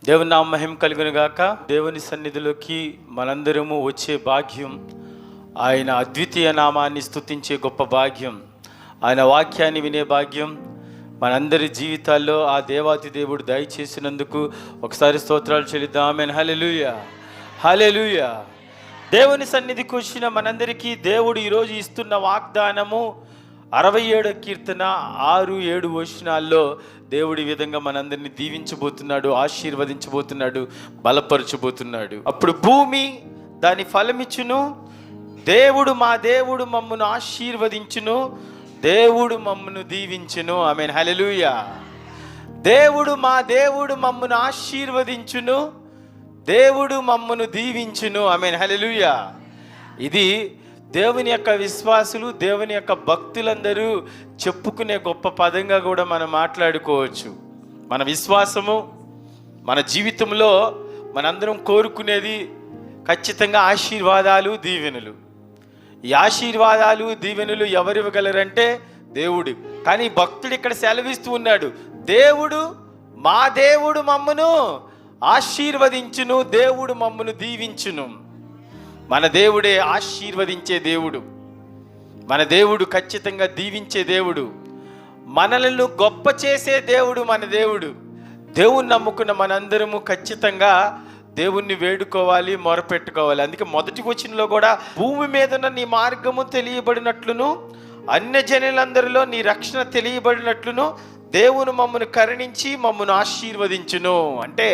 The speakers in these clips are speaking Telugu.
దేవుని నామ మహిమ కలుగును గాక. దేవుని సన్నిధిలోకి మనందరము వచ్చే భాగ్యం, ఆయన అద్వితీయ నామాన్ని స్తుతించే గొప్ప భాగ్యం, ఆయన వాక్యాన్ని వినే భాగ్యం మనందరి జీవితాల్లో ఆ దేవాతి దేవుడు దయచేసినందుకు ఒకసారి స్తోత్రాలు చెల్లిద్దాం. ఆమేన్. హల్లెలూయా, హల్లెలూయా. దేవుని సన్నిధికి వచ్చిన మనందరికీ దేవుడు ఈరోజు ఇస్తున్న వాగ్దానము 67 కీర్తన 6-7 వచనాల్లో దేవుడి విధంగా మనందరినీ దీవించబోతున్నాడు, ఆశీర్వదించబోతున్నాడు, బలపరచబోతున్నాడు. అప్పుడు భూమి దాని ఫలమిచ్చును, మా దేవుడు మమ్మను ఆశీర్వదించును, దేవుడు మమ్మను దీవించును. ఆమేన్. హల్లెలూయా. మా దేవుడు మమ్మను ఆశీర్వదించును, దేవుడు మమ్మను దీవించును. ఆమేన్. హల్లెలూయా. ఇది దేవుని యొక్క విశ్వాసులు, దేవుని యొక్క భక్తులందరూ చెప్పుకునే గొప్ప పదంగా కూడా మనం మాట్లాడుకోవచ్చు. మన విశ్వాసము, మన జీవితంలో మనందరం కోరుకునేది ఖచ్చితంగా ఆశీర్వాదాలు, దీవెనలు. ఈ ఆశీర్వాదాలు, దీవెనలు ఎవరు ఇవ్వగలరంటే దేవుడు. కానీ భక్తుడు ఇక్కడ సెలవిస్తూ ఉన్నాడు, మా దేవుడు మమ్మను ఆశీర్వదించును, దేవుడు మమ్మను దీవించును. మన దేవుడే ఆశీర్వదించే దేవుడు, మన దేవుడు ఖచ్చితంగా దీవించే దేవుడు, మనలను గొప్ప చేసే దేవుడు మన దేవుడు. దేవుణ్ణి నమ్ముకున్న మనందరము ఖచ్చితంగా దేవుణ్ణి వేడుకోవాలి, మొరపెట్టుకోవాలి. అందుకే మొదటి వచనంలో కూడా భూమి మీద నీ మార్గము తెలియబడినట్లును, అన్యజనులందరిలో నీ రక్షణ తెలియబడినట్లును దేవుని మమ్మను కరుణించి మమ్మను ఆశీర్వదించును. అంటే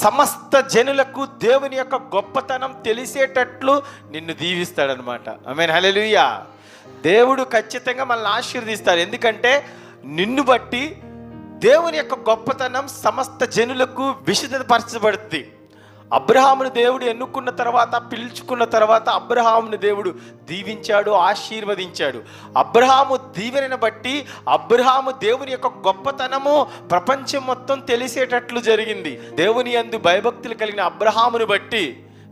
సమస్త జనులకు దేవుని యొక్క గొప్పతనం తెలిసేటట్లు నిన్ను దీవిస్తాడనమాట. ఆమేన్. హల్లెలూయా. దేవుడు ఖచ్చితంగా మనల్ని ఆశీర్వదిస్తాడు. ఎందుకంటే నిన్ను బట్టి దేవుని యొక్క గొప్పతనం సమస్త జనులకు విశదపరచబడుతుంది. అబ్రహామును దేవుడు ఎన్నుకున్న తర్వాత, పిలుచుకున్న తర్వాత అబ్రహామును దేవుడు దీవించాడు, ఆశీర్వదించాడు. అబ్రహాము దీవెనను బట్టి అబ్రహాము దేవుని యొక్క గొప్పతనము ప్రపంచం మొత్తం తెలిసేటట్లు జరిగింది. దేవుని యందు భయభక్తులు కలిగిన అబ్రహామును బట్టి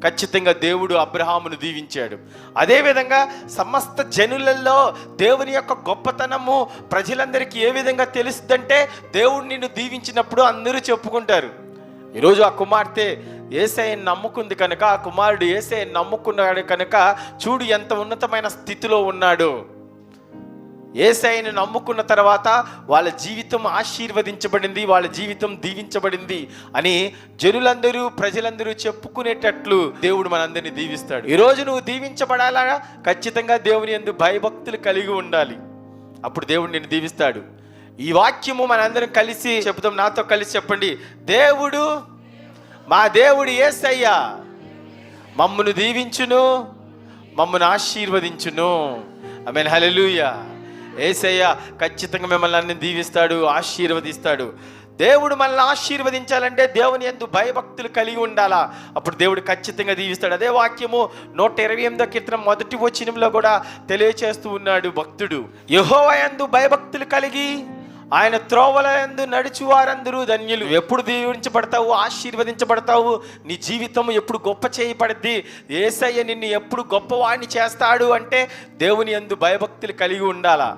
ఖచ్చితంగా దేవుడు అబ్రహామును దీవించాడు. అదేవిధంగా సమస్త జనులలో దేవుని యొక్క గొప్పతనము ప్రజలందరికీ ఏ విధంగా తెలుస్తుందంటే, దేవుడు నిన్ను దీవించినప్పుడు అందరూ చెప్పుకుంటారు. ఈరోజు ఆ కుమార్తె యేసయ్యను నమ్ముకుంది కనుక, ఆ కుమారుడు యేసయ్యను నమ్ముకున్నాడు కనుక చూడు ఎంత ఉన్నతమైన స్థితిలో ఉన్నాడు. యేసయ్యను నమ్ముకున్న తర్వాత వాళ్ళ జీవితం ఆశీర్వదించబడింది, వాళ్ళ జీవితం దీవించబడింది అని జనులందరూ, ప్రజలందరూ చెప్పుకునేటట్లు దేవుడు మనందరినీ దీవిస్తాడు. ఈరోజు నువ్వు దీవించబడాలా, ఖచ్చితంగా దేవుని యందు భయభక్తులు కలిగి ఉండాలి. అప్పుడు దేవుడు నిన్ను దీవిస్తాడు. ఈ వాక్యము మనందరం కలిసి చెప్తాం. నాతో కలిసి చెప్పండి, మా దేవుడు యేసయ్య మమ్మను దీవించును, మమ్మను ఆశీర్వదించును. ఆమేన్. హల్లెలూయా. యేసయ్య ఖచ్చితంగా మిమ్మల్ని అన్ని దీవిస్తాడు, ఆశీర్వదిస్తాడు. దేవుడు మనల్ని ఆశీర్వదించాలంటే దేవుని యందు భయభక్తులు కలిగి ఉండాలా, అప్పుడు దేవుడు ఖచ్చితంగా దీవిస్తాడు. అదే వాక్యము 128వ కీర్తన మొదటి వచనంలో కూడా తెలియచేస్తూ ఉన్నాడు భక్తుడు, యెహోవా యందు భయభక్తులు కలిగి ఆయన త్రోవల యందు నడుచు వారందరూ ధన్యులు. ఎప్పుడు దీవించబడతావు, ఆశీర్వదించబడతావు, నీ జీవితం ఎప్పుడు గొప్ప చేయబడుద్ది, యేసయ్య నిన్ను ఎప్పుడు గొప్పవాడిని చేస్తాడు అంటే దేవుని యందు భయభక్తులు కలిగి ఉండాలా,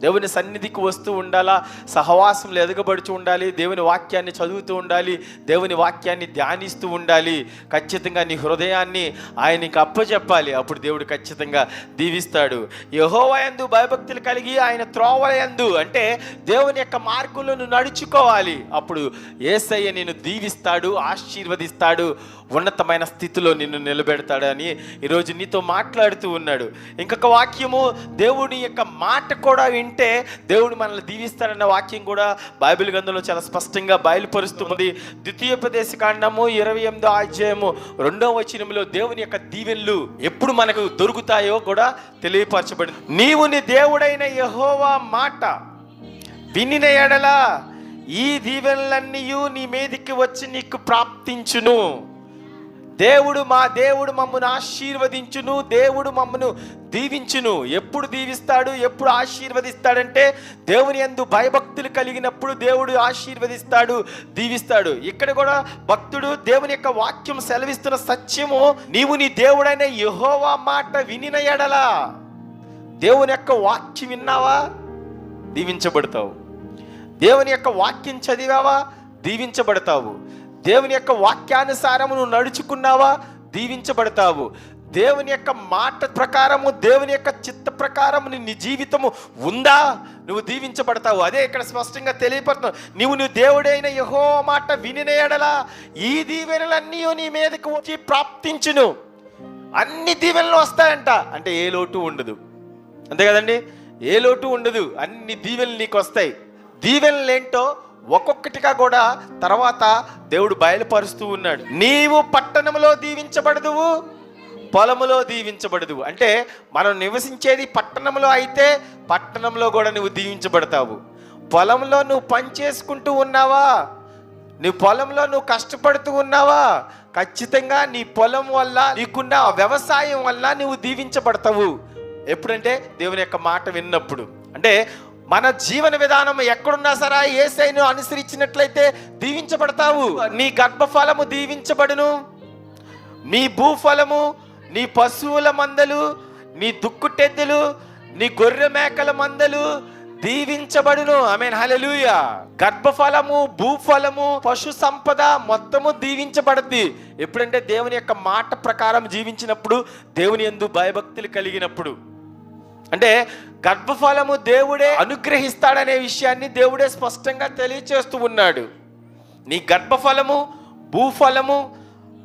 దేవుని సన్నిధికి వస్తూ ఉండాలా, సహవాసంలో ఎదగబడుచు ఉండాలి, దేవుని వాక్యాన్ని చదువుతూ ఉండాలి, దేవుని వాక్యాన్ని ధ్యానిస్తూ ఉండాలి. ఖచ్చితంగా నీ హృదయాన్ని ఆయనకి అప్పచెప్పాలి, అప్పుడు దేవుడు ఖచ్చితంగా దీవిస్తాడు. యెహోవా యందు భయభక్తులు కలిగి ఆయన త్రోవల యందు అంటే దేవుని యొక్క మార్గంలో నువ్వు నడుచుకోవాలి, అప్పుడు యేసయ్య నిన్ను దీవిస్తాడు, ఆశీర్వదిస్తాడు, ఉన్నతమైన స్థితిలో నిన్ను నిలబెడతాడు అని ఈరోజు నీతో మాట్లాడుతూ ఉన్నాడు. ఇంకొక వాక్యము, దేవుని యొక్క మాట కూడా వింటే దేవుడు మనల్ని దీవిస్తాడన్న వాక్యం కూడా బైబిల్ గ్రంథంలో చాలా స్పష్టంగా బయలుపరుస్తుంది. ద్వితీయోపదేశకాండము 28వ అధ్యాయము 2వ వచనంలో దేవుని యొక్క దీవెనలు ఎప్పుడు మనకు దొరుకుతాయో కూడా తెలియపరచబడింది. నీవు నీ దేవుడైన యెహోవా మాట వినిన ఎడల ఈ దీవెనలన్నీ నీ మీదికి వచ్చి నీకు ప్రాప్తించును. మా దేవుడు మమ్మను ఆశీర్వదించును, దేవుడు మమ్మను దీవించును. ఎప్పుడు దీవిస్తాడు, ఎప్పుడు ఆశీర్వదిస్తాడంటే దేవుని యందు భయభక్తులు కలిగినప్పుడు దేవుడు ఆశీర్వదిస్తాడు, దీవిస్తాడు. ఇక్కడ కూడా భక్తుడు దేవుని యొక్క వాక్యం సెలవిస్తున్న సత్యము, నీవు నీ దేవుడైన యెహోవా మాట వినిన ఎడల, దేవుని యొక్క వాక్యం విన్నావా, దీవించబడతావు. దేవుని యొక్క వాక్యం చదివావా, దీవించబడతావు. దేవుని యొక్క వాక్యానుసారము నువ్వు నడుచుకున్నావా, దీవించబడతావు. దేవుని యొక్క మాట ప్రకారము, దేవుని యొక్క చిత్త ప్రకారము నీ జీవితము ఉందా, నువ్వు దీవించబడతావు. అదే ఇక్కడ స్పష్టంగా తెలియపడుతున్నావు. నువ్వు దేవుడైన యెహోవా మాట వినిన యెడల ఈ దీవెనలన్నీ నీ మీదకి వచ్చి ప్రాప్తించును. అన్ని దీవెనలు వస్తాయంట. అంటే ఏ లోటు ఉండదు, అంతే కదండి, ఏ లోటు ఉండదు. అన్ని దీవెనలు నీకు వస్తాయి. దీవెనలు ఏంటో ఒక్కొక్కటిగా కూడా తర్వాత దేవుడు బయలుపరుస్తూ ఉన్నాడు. నీవు పట్టణంలో దీవించబడదువు, పొలములో దీవించబడదు. అంటే మనం నివసించేది పట్టణంలో అయితే పట్టణంలో కూడా నువ్వు దీవించబడతావు. పొలంలో నువ్వు పని చేసుకుంటూ ఉన్నావా, నీ పొలంలో నువ్వు కష్టపడుతూ ఉన్నావా, ఖచ్చితంగా నీ పొలం వల్ల, నీకున్న వ్యవసాయం వల్ల నువ్వు దీవించబడతావు. ఎప్పుడంటే దేవుని యొక్క మాట విన్నప్పుడు. అంటే మన జీవన విధానం ఎక్కడున్నా సరే యేసయ్యను అనుసరించినట్లయితే దీవించబడతావు. నీ గర్భఫలము దీవించబడును, నీ భూఫలము, నీ పశువుల మందలు, నీ దుక్కుటెద్దులు, నీ గొర్రె మేకల మందలు దీవించబడును. ఆమేన్, హల్లెలూయా. గర్భఫలము, భూఫలము, పశు సంపద మొత్తము దీవించబడుద్ది. ఎప్పుడంటే దేవుని యొక్క మాట ప్రకారం జీవించినప్పుడు, దేవుని యందు భయభక్తులు కలిగినప్పుడు. అంటే గర్భఫలము దేవుడే అనుగ్రహిస్తాడనే విషయాన్ని దేవుడే స్పష్టంగా తెలియచేస్తూ ఉన్నాడు. నీ గర్భఫలము, భూఫలము,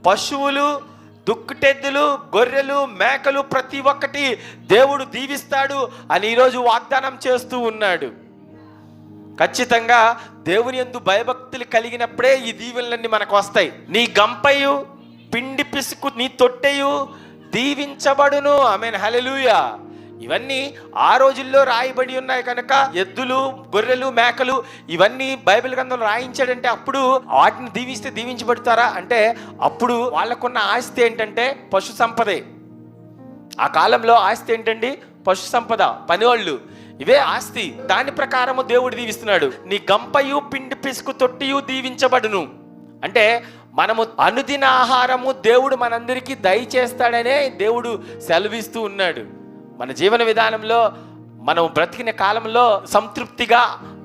పశువులు, దుక్కుటెద్దులు, గొర్రెలు, మేకలు ప్రతి ఒక్కటి దేవుడు దీవిస్తాడు అని ఈరోజు వాగ్దానం చేస్తూ ఉన్నాడు. ఖచ్చితంగా దేవుని యందు భయభక్తులు కలిగినప్పుడే ఈ దీవెనలన్నీ మనకు వస్తాయి. నీ గంపయు, పిండి పిసుకు, నీ తొట్టెయు దీవించబడును. ఆమేన్, హల్లెలూయా. ఇవన్నీ ఆ రోజుల్లో రాయబడి ఉన్నాయి కనుక ఎద్దులు, గొర్రెలు, మేకలు ఇవన్నీ బైబిల్ గ్రంథంలో రాయించాడంటే అప్పుడు వాటిని దీవిస్తే దీవించబడతారా అంటే అప్పుడు వాళ్ళకున్న ఆస్తి ఏంటంటే పశు సంపదే. ఆ కాలంలో ఆస్తి ఏంటండి? పశు సంపద, పనివాళ్ళు, ఇవే ఆస్తి. దాని ప్రకారము దేవుడు దీవిస్తున్నాడు. నీ గంపయు, పిండి పిసుకు, తొట్టియు దీవించబడును. అంటే మనము అనుదిన ఆహారము దేవుడు మనందరికీ దయచేస్తాడనే దేవుడు సెలవిస్తూ ఉన్నాడు. మన జీవన విధానంలో మనం బ్రతికిన కాలంలో సంతృప్తిగా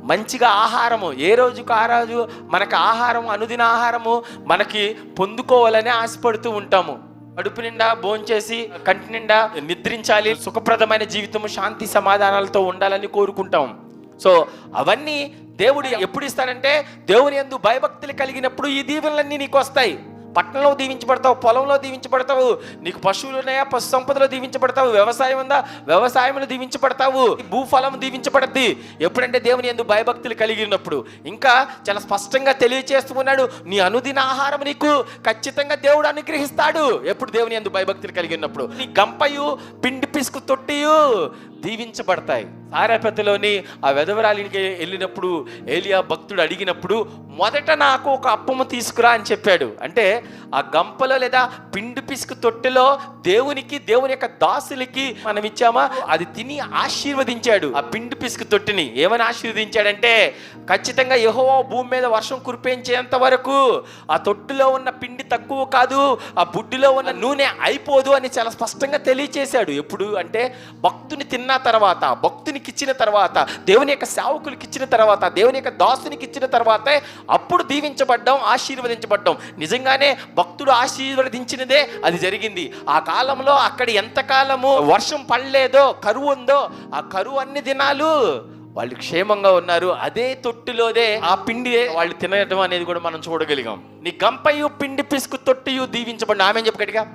మంచిగా ఆహారము, ఏ రోజుకు ఆ రోజు మనకు ఆహారం, అనుదిన ఆహారము మనకి పొందుకోవాలని ఆశపడుతూ ఉంటాము. కడుపు నిండా భోంచేసి కంటి నిండా నిద్రించాలి, సుఖప్రదమైన జీవితము, శాంతి సమాధానాలతో ఉండాలని కోరుకుంటాం. సో అవన్నీ దేవుడు ఎప్పుడు ఇస్తాడంటే దేవుని యందు భయభక్తులు కలిగినప్పుడు ఈ దీవెనలన్నీ నీకు వస్తాయి. పట్టణంలో దీవించబడతావు, పొలంలో దీవించబడతావు, నీకు పశువులు ఉన్నాయా, పశు సంపదలో దీవించబడతావు, వ్యవసాయం ఉందా, వ్యవసాయంలో దీవించబడతావు, భూఫలం దీవించబడద్ది. ఎప్పుడంటే దేవుని యందు భయభక్తులు కలిగినప్పుడు. ఇంకా చాలా స్పష్టంగా తెలియచేస్తూ ఉన్నాడు, నీ అనుదిన ఆహారం నీకు ఖచ్చితంగా దేవుడు అనుగ్రహిస్తాడు. ఎప్పుడు దేవుని యందు భయభక్తులు కలిగినప్పుడు. నీ గంపయు, పిండి పిసుకు, తొట్టియు దీవించబడతాయి. సారెపతిలోని ఆ వెధవరాలికి వెళ్ళినప్పుడు ఏలియా భక్తుడు అడిగినప్పుడు మొదట నాకు ఒక అప్పము తీసుకురా అని చెప్పాడు. అంటే ఆ గంపలో లేదా పిండి పిసుకు తొట్టెలో దేవునికి, దేవుని యొక్క దాసులకి మనం ఇచ్చామా, అది తిని ఆశీర్వదించాడు. ఆ పిండి పిసుకు తొట్టిని ఏమని ఆశీర్వదించాడంటే ఖచ్చితంగా యెహోవా భూమి మీద వర్షం కురిపించేంత వరకు ఆ తొట్టులో ఉన్న పిండి తక్కువ కాదు, ఆ బుడ్డిలో ఉన్న నూనె అయిపోదు అని చాలా స్పష్టంగా తెలియచేశాడు. ఎప్పుడు అంటే భక్తుని తిన్న తర్వాత, భక్తునికి ఇచ్చిన తర్వాత, దేవుని యొక్క సేవకులకి ఇచ్చిన తర్వాత, దేవుని యొక్క దాసునికి ఇచ్చిన తర్వాతే అప్పుడు దీవించబడ్డాం, ఆశీర్వదించబడ్డాం. నిజంగానే భక్తుడు ఆశీర్వదించినదే అది జరిగింది. ఆ కాలంలో అక్కడ ఎంతకాలము వర్షం పడలేదో, కరువు ఉందో, ఆ కరువు అన్ని దినాలు వాళ్ళు క్షేమంగా ఉన్నారు. అదే తొట్టిలోదే ఆ పిండి వాళ్ళు తినడం అనేది కూడా మనం చూడగలిగాం. నీ గంపయు, పిండి పిసుకు, తొట్టియు దీవించబడి. ఆమెన్ చెప్పగలిగా?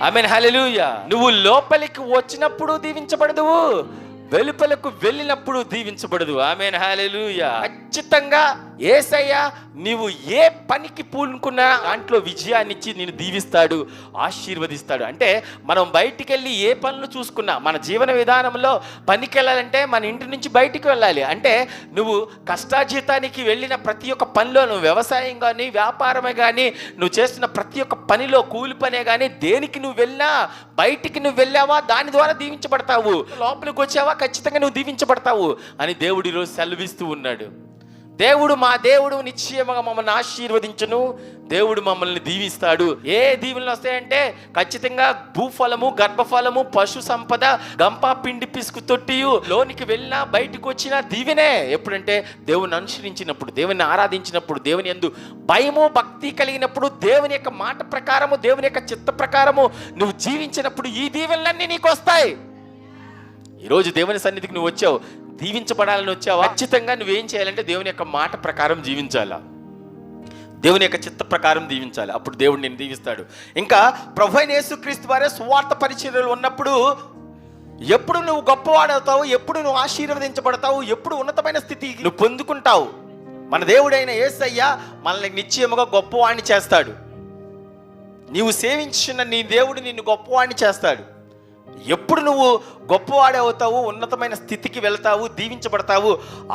ఆమేన్, హల్లెలూయా. నువ్వు లోపలికి వచ్చినప్పుడు దీవించబడదువు, వెలుపలకు వెళ్ళినప్పుడు దీవించబడదు. ఆమేన్, హల్లెలూయా. ఖచ్చితంగా యేసయ్య నీవు ఏ పనికి పూనుకున్నా దాంట్లో విజయాన్ని ఇచ్చి నిన్ను దీవిస్తాడు, ఆశీర్వదిస్తాడు. అంటే మనం బయటికి వెళ్ళి ఏ పనులు చూసుకున్నా, మన జీవన విధానంలో పనికి వెళ్ళాలంటే మన ఇంటి నుంచి బయటికి వెళ్ళాలి. అంటే నువ్వు కష్టాజీతానికి వెళ్ళిన ప్రతి ఒక్క పనిలో, నువ్వు వ్యవసాయం కానీ, వ్యాపారమే కానీ, నువ్వు చేస్తున్న ప్రతి ఒక్క పనిలో, కూలి పనే కానీ, దేనికి నువ్వు వెళ్ళినా, బయటికి నువ్వు వెళ్ళావా దాని ద్వారా దీవించబడతావు, లోపలికి వచ్చావా ఖచ్చితంగా నువ్వు దీవించబడతావు అని దేవుడు ఈరోజు సెలవిస్తూ ఉన్నాడు. మా దేవుడు నిశ్చయముగా మమ్మల్ని ఆశీర్వదించును, దేవుడు మమ్మల్ని దీవిస్తాడు. ఏ దీవెనలు వస్తాయంటే ఖచ్చితంగా భూఫలము, గర్భఫలము, పశు సంపద, గంప, పిండి పిసుకు తొట్టియు, లోనికి వెళ్ళినా బయటకు వచ్చినా దీవెనే. ఎప్పుడంటే దేవుని అనుసరించినప్పుడు, దేవుని ఆరాధించినప్పుడు, దేవుని యందు భయము భక్తి కలిగినప్పుడు, దేవుని యొక్క మాట ప్రకారము, దేవుని యొక్క చిత్త ప్రకారము నువ్వు జీవించినప్పుడు ఈ దీవెనలన్నీ నీకు వస్తాయి. ఈరోజు దేవుని సన్నిధికి నువ్వు వచ్చావు, దీవించబడాలని వచ్చావా? ఖచ్చితంగా నువ్వేం చేయాలంటే దేవుని యొక్క మాట ప్రకారం జీవించాలా, దేవుని యొక్క చిత్త ప్రకారం దీవించాలి. అప్పుడు దేవుడు నిన్ను దీవిస్తాడు. ఇంకా ప్రభువైన యేసుక్రీస్తు వారే సువార్త పరిచర్యలు ఉన్నప్పుడు ఎప్పుడు నువ్వు గొప్పవాడవుతావు, ఎప్పుడు నువ్వు ఆశీర్వదించబడతావు, ఎప్పుడు ఉన్నతమైన స్థితి నువ్వు పొందుకుంటావు. మన దేవుడైన యేసయ్య మనల్ని నిశ్చయముగా గొప్పవాణ్ణి చేస్తాడు. నీవు సేవించిన నీ దేవుడు నిన్ను గొప్పవాణ్ణి చేస్తాడు. ఎప్పుడు నువ్వు గొప్పవాడే అవుతావు, ఉన్నతమైన స్థితికి వెళ్తావు, దీవించబడతావు,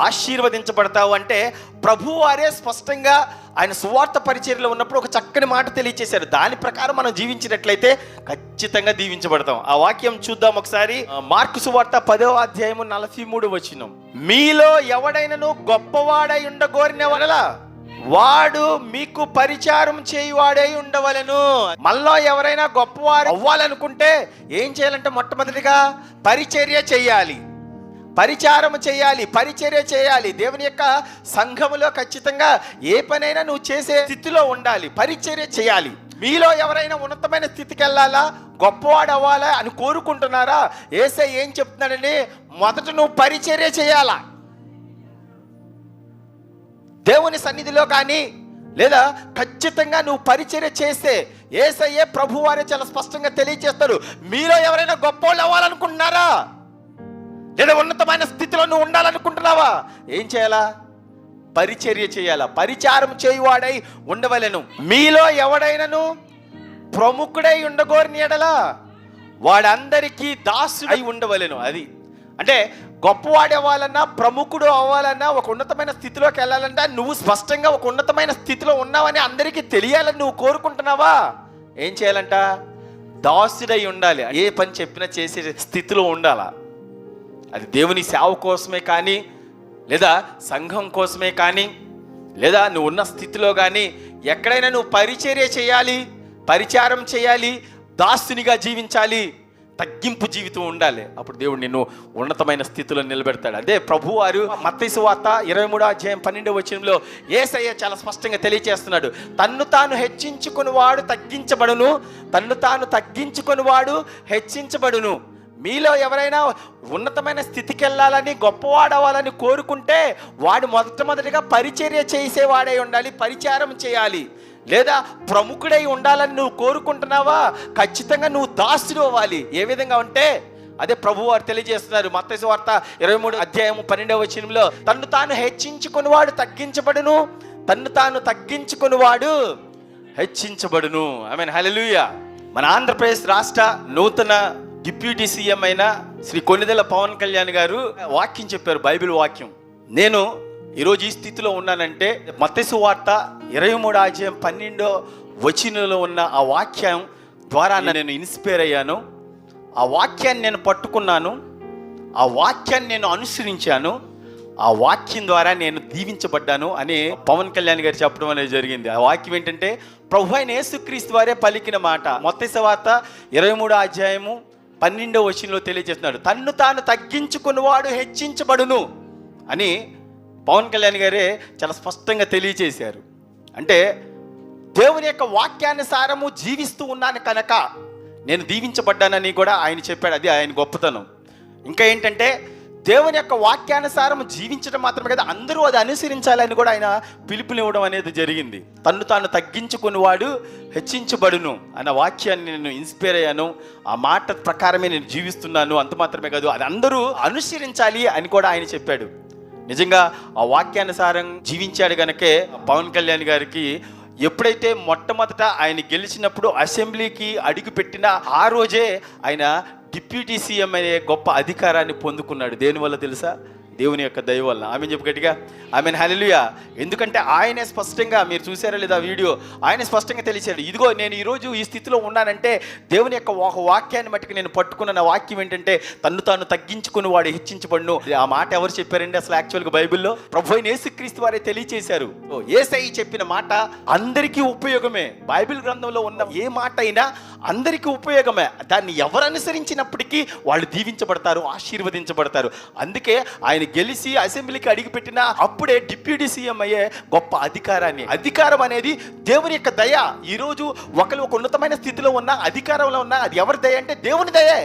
ఆశీర్వదించబడతావు అంటే ప్రభువారే స్పష్టంగా ఆయన సువార్త పరిచర్యలో ఉన్నప్పుడు ఒక చక్కని మాట తెలియచేశారు. దాని ప్రకారం మనం జీవించినట్లయితే ఖచ్చితంగా దీవించబడతాం. ఆ వాక్యం చూద్దాం ఒకసారి. మార్కు సువార్త 10వ అధ్యాయము 43వ వచనం. మీలో ఎవడైనను గొప్పవాడై ఉండగోరిన వలన వాడు మీకు పరిచారం చేయువాడై ఉండవలెను. మనలో ఎవరైనా గొప్పవారు అవ్వాలనుకుంటే ఏం చేయాలంటే మొట్టమొదటిగా పరిచర్య చేయాలి, పరిచారం చేయాలి, పరిచర్య చేయాలి. దేవుని యొక్క సంఘములో ఖచ్చితంగా ఏ పనైనా నువ్వు చేసే స్థితిలో ఉండాలి, పరిచర్య చేయాలి. మీలో ఎవరైనా ఉన్నతమైన స్థితికి వెళ్ళాలా, గొప్పవాడు అవ్వాలా అని కోరుకుంటున్నారా? యేసయ్య ఏం చెప్తున్నాడని, మొదట నువ్వు పరిచర్య చేయాలా. దేవుని సన్నిధిలో కానీ లేదా ఖచ్చితంగా నువ్వు పరిచర్య చేస్తే యేసయ్యే ప్రభువారే చాలా స్పష్టంగా తెలియజేస్తారు. మీలో ఎవరైనా గొప్పవాళ్ళు అవ్వాలనుకుంటున్నారా, లేదా ఉన్నతమైన స్థితిలో నువ్వు ఉండాలనుకుంటున్నావా? ఏం చేయాలా? పరిచర్య చేయాలా, పరిచారం చేయువాడై ఉండవలెను. మీలో ఎవడైనను ప్రముఖుడై ఉండగోరిన యెడల వాడందరికీ దాసుడై ఉండవలెను. అది అంటే గొప్పవాడు అవ్వాలన్నా, ప్రముఖుడు అవ్వాలన్నా, ఒక ఉన్నతమైన స్థితిలోకి వెళ్ళాలన్నా నువ్వు స్పష్టంగా ఒక ఉన్నతమైన స్థితిలో ఉన్నావని అందరికీ తెలియాలని నువ్వు కోరుకుంటున్నావా? ఏం చేయాలంట? దాసుడై ఉండాలి. ఏ పని చెప్పినా చేసే స్థితిలో ఉండాలా. అది దేవుని సేవ కోసమే కానీ, లేదా సంఘం కోసమే కానీ, లేదా నువ్వు ఉన్న స్థితిలో కానీ ఎక్కడైనా నువ్వు పరిచర్య చేయాలి, పరిచారం చేయాలి, దాసునిగా జీవించాలి, తగ్గింపు జీవితం ఉండాలి. అప్పుడు దేవుడు నిన్ను ఉన్నతమైన స్థితిలో నిలబెడతాడు. అదే ప్రభువారు మత్తయి సువార్త 23వ అధ్యాయం 12వ వచనంలో యేసయ్య చాలా స్పష్టంగా తెలియజేస్తున్నాడు. తన్ను తాను హెచ్చించుకునివాడు తగ్గించబడును, తన్ను తాను తగ్గించుకునివాడు హెచ్చించబడును. మీలో ఎవరైనా ఉన్నతమైన స్థితికి వెళ్ళాలని, గొప్పవాడవ్వాలని కోరుకుంటే వాడు మొదటిగా పరిచర్య చేసేవాడై ఉండాలి, పరిచారం చేయాలి. లేదా ప్రముఖుడై ఉండాలని నువ్వు కోరుకుంటున్నావా? ఖచ్చితంగా నువ్వు దాసుడు అవ్వాలి. ఏ విధంగా అంటే అదే ప్రభువారు తెలియజేస్తున్నారు. మత్తయి సువార్త 23వ అధ్యాయము 12వ వచనంలో తన్ను తాను హెచ్చించుకునివాడు తగ్గించబడును, తన్ను తాను తగ్గించుకునివాడు హెచ్చించబడును. ఆమేన్, హల్లెలూయా. మన ఆంధ్రప్రదేశ్ రాష్ట్ర నూతన డిప్యూటీ సీఎం అయిన శ్రీ కొణిదెల పవన్ కళ్యాణ్ గారు వాక్యం చెప్పారు, బైబిల్ వాక్యం. నేను ఈరోజు ఈ స్థితిలో ఉన్నానంటే మత్తయి సువార్త 23వ అధ్యాయం 12వ వచనంలో ఉన్న ఆ వాక్యం ద్వారా నేను ఇన్స్పైర్ అయ్యాను. ఆ వాక్యాన్ని నేను పట్టుకున్నాను, ఆ వాక్యాన్ని నేను అనుసరించాను, ఆ వాక్యం ద్వారా నేను దీవించబడ్డాను అని పవన్ కళ్యాణ్ గారు చెప్పడం అనేది జరిగింది. ఆ వాక్యం ఏంటంటే ప్రభువైన యేసుక్రీస్తు వారే పలికిన మాట. మత్తయి సువార్త 23వ అధ్యాయము 12వ వచనంలో తెలియజేస్తున్నాడు, తన్ను తాను తగ్గించుకున్నవాడు హెచ్చించబడును అని పవన్ కళ్యాణ్ గారే చాలా స్పష్టంగా తెలియజేశారు. అంటే దేవుని యొక్క వాక్యానుసారము జీవిస్తూ ఉన్నాను కనుక నేను దీవించబడ్డానని కూడా ఆయన చెప్పాడు. అది ఆయన గొప్పతనం. ఇంకా ఏంటంటే దేవుని యొక్క వాక్యానుసారం జీవించడం మాత్రమే కదా, అందరూ అది అనుసరించాలని కూడా ఆయన పిలుపునివ్వడం అనేది జరిగింది. తన్ను తాను తగ్గించుకునేవాడు హెచ్చించబడును అన్న వాక్యాన్ని నేను ఇన్స్పైర్ అయ్యాను. ఆ మాట ప్రకారమే నేను జీవిస్తున్నాను. అంత మాత్రమే కాదు, అది అందరూ అనుసరించాలి అని కూడా ఆయన చెప్పాడు. నిజంగా ఆ వాక్యానుసారం జీవించాడు కనుకే పవన్ కళ్యాణ్ గారికి ఎప్పుడైతే మొట్టమొదట ఆయన గెలిచినప్పుడు అసెంబ్లీకి అడుగుపెట్టిన ఆ రోజే ఆయన డిప్యూటీ సీఎం అనే గొప్ప అధికారాన్ని పొందుకున్నాడు. దేనివల్ల తెలుసా? దేవుని యొక్క దయ వల్ల. ఆమె చెప్పు గట్టిగా ఆమెన్ హల్లెలూయా. ఎందుకంటే ఆయనే స్పష్టంగా, మీరు చూసారా లేదా వీడియో, ఆయన స్పష్టంగా తెలిసాడు, ఇదిగో నేను ఈరోజు ఈ స్థితిలో ఉన్నానంటే దేవుని యొక్క ఒక వాక్యాన్ని మట్టుకు నేను పట్టుకున్న వాక్యం ఏంటంటే తన్ను తాను తగ్గించుకుని వాడు హెచ్చించబడును. ఆ మాట ఎవరు చెప్పారండి అసలు? యాక్చువల్గా బైబిల్లో ప్రభు అయిన యేసుక్రీస్తు వారే తెలియచేశారు. యేసయ్య చెప్పిన మాట అందరికీ ఉపయోగమే. బైబిల్ గ్రంథంలో ఉన్న ఏ మాట అయినా అందరికీ ఉపయోగమే. దాన్ని ఎవరు అనుసరించినప్పటికీ వాళ్ళు దీవించబడతారు, ఆశీర్వదించబడతారు. అందుకే ఆయన గెలిచి అసెంబ్లీకి అడిగిపెట్టిన అప్పుడే డిప్యూటీ సీఎం అయ్యే గొప్ప అధికారం అనేది దేవుని యొక్క దయ. ఈరోజు ఒకరు ఒక ఉన్నతమైన స్థితిలో ఉన్న, అధికారంలో ఉన్న, అది ఎవరి దయ అంటే దేవుని దయే.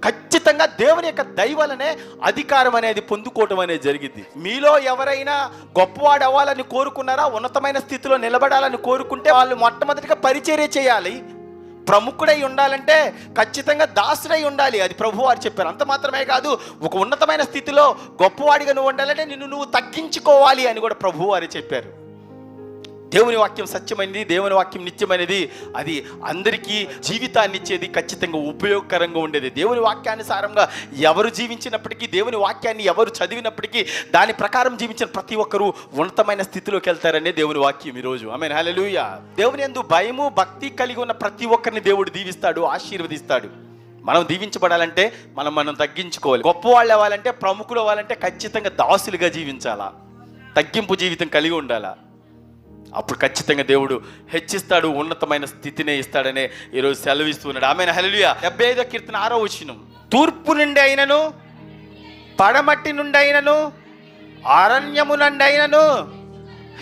ఖచ్చితంగా దేవుని యొక్క దయ వలనే అధికారం అనేది పొందుకోవటం అనేది జరిగింది. మీలో ఎవరైనా గొప్పవాడు అవ్వాలని కోరుకున్నారా, ఉన్నతమైన స్థితిలో నిలబడాలని కోరుకుంటే వాళ్ళు మొట్టమొదటిగా పరిచర్య చేయాలి. ప్రముఖుడై ఉండాలంటే ఖచ్చితంగా దాసుడై ఉండాలి. అది ప్రభు వారు చెప్పారు. అంత మాత్రమే కాదు, ఒక ఉన్నతమైన స్థితిలో గొప్పవాడిగా నువ్వు ఉండాలంటే నువ్వు తగ్గించుకోవాలి అని కూడా ప్రభు వారు చెప్పారు. దేవుని వాక్యం సత్యమైనది, దేవుని వాక్యం నిత్యమైనది. అది అందరికీ జీవితాన్ని ఇచ్చేది, ఖచ్చితంగా ఉపయోగకరంగా ఉండేది. దేవుని వాక్యానుసారంగా ఎవరు జీవించినప్పటికీ, దేవుని వాక్యాన్ని ఎవరు చదివినప్పటికీ దాని ప్రకారం జీవించిన ప్రతి ఒక్కరూ ఉన్నతమైన స్థితిలోకి వెళ్తారనే దేవుని వాక్యం ఈరోజు. ఆమేన్ హల్లెలూయా. దేవుని యందు భయము భక్తి కలిగి ఉన్న ప్రతి ఒక్కరిని దేవుడు దీవిస్తాడు, ఆశీర్వదిస్తాడు. మనం దీవించబడాలంటే మనం తగ్గించుకోవాలి. గొప్పవాళ్ళు అవ్వాలంటే, ప్రముఖులు అవ్వాలంటే ఖచ్చితంగా దాసులుగా జీవించాలా, తగ్గింపు జీవితం కలిగి ఉండాలా. అప్పుడు ఖచ్చితంగా దేవుడు హెచ్చిస్తాడు, ఉన్నతమైన స్థితినే ఇస్తాడనే ఈరోజు సెలవిస్తున్నాడు. ఆమేన్ హల్లెలూయా. 75వ కీర్తన 6వ వచనం, తూర్పు నుండి అయినను, పడమటి నుండి అయినను, అరణ్యము నుండి అయినను